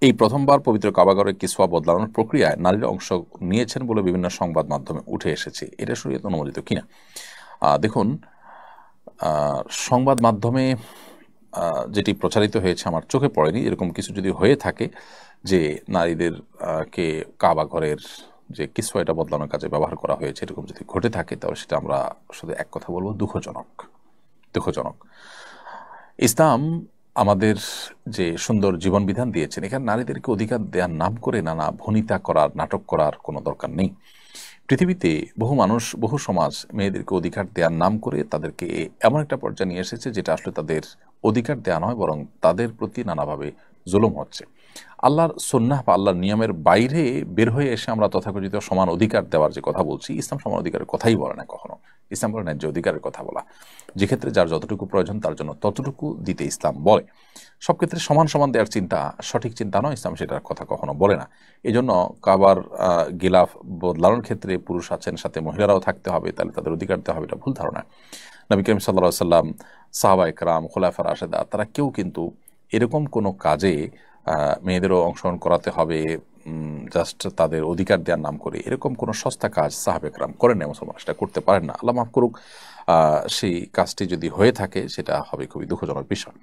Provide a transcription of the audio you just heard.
এই প্রথমবার পবিত্র কাবাগরের কিসওয়া বদলানোর প্রক্রিয়ায় নারীরা অংশ নিয়েছেন বলে বিভিন্ন সংবাদ মাধ্যমে উঠে এসেছে। এটা শরীয়ত অনুমোদিত কিনা? দেখুন, সংবাদ মাধ্যমে যেটি প্রচারিত হয়েছে আমার চোখে পড়েনি। এরকম কিছু যদি হয়ে থাকে যে নারীদের কে কাবাঘরের যে কিসওয়া এটা বদলানোর কাজে ব্যবহার করা হয়েছে, এরকম যদি ঘটে থাকে তাহলে সেটা আমরা শুধু এক কথা বলবো, দুঃখজনক। দুঃখজনক। ইসলাম আমাদের যে সুন্দর জীবন বিধান দিয়েছেন, এখানে নারীদেরকে অধিকার দেওয়ার নাম করে নানা ভনিতা করার, নাটক করার কোনো দরকার নেই। পৃথিবীতে বহু মানুষ, বহু সমাজ মেয়েদেরকে অধিকার দেওয়ার নাম করে তাদেরকে এমন একটা পর্যায়ে নিয়ে এসেছে যেটা আসলে তাদের অধিকার দেওয়া নয়, বরং তাদের প্রতি নানাভাবে জুলুম হচ্ছে। আল্লাহর সুন্নাহ বা আল্লাহর নিয়মের বাইরে বের হয়ে এসে আমরা তথাকথিত সমান অধিকার দেওয়ার যে কথা বলছি, ইসলাম সমান অধিকারের কথাই বলে না কখনো। ইসলাম বলে ন্যায্য অধিকারের কথা বলা, যে ক্ষেত্রে যার যতটুকু প্রয়োজন তার জন্য ততটুকু দিতে ইসলাম বলে। সব ক্ষেত্রে সমান সমান দেওয়ার চিন্তা সঠিক চিন্তা নয়, ইসলাম সেটার কথা কখনো বলে না। এই জন্য কাবার গিলাফ বদলানোর ক্ষেত্রে পুরুষ আছেন, সাথে মহিলারাও থাকতে হবে, তাহলে তাদের অধিকার দেওয়া হবে, এটা ভুল ধারণা। নবী করিম সাল্লাল্লাহু সাল্লাম, সাহাবা ইকরাম, খোলাফা রাশেদা, তারা কেউ কিন্তু এরকম কোনো কাজে মেয়েদেরও অংশগ্রহণ করাতে হবে জাস্ট তাদের অধিকার দেওয়ার নাম করে, এরকম কোনো সস্তা কাজ সাহাবা ইকরাম করেন না, মুসলমান সেটা করতে পারেন না। আল্লাহ মাফ করুক। সেই কাজটি যদি হয়ে থাকে সেটা হবে খুবই দুঃখজনক বিষয়।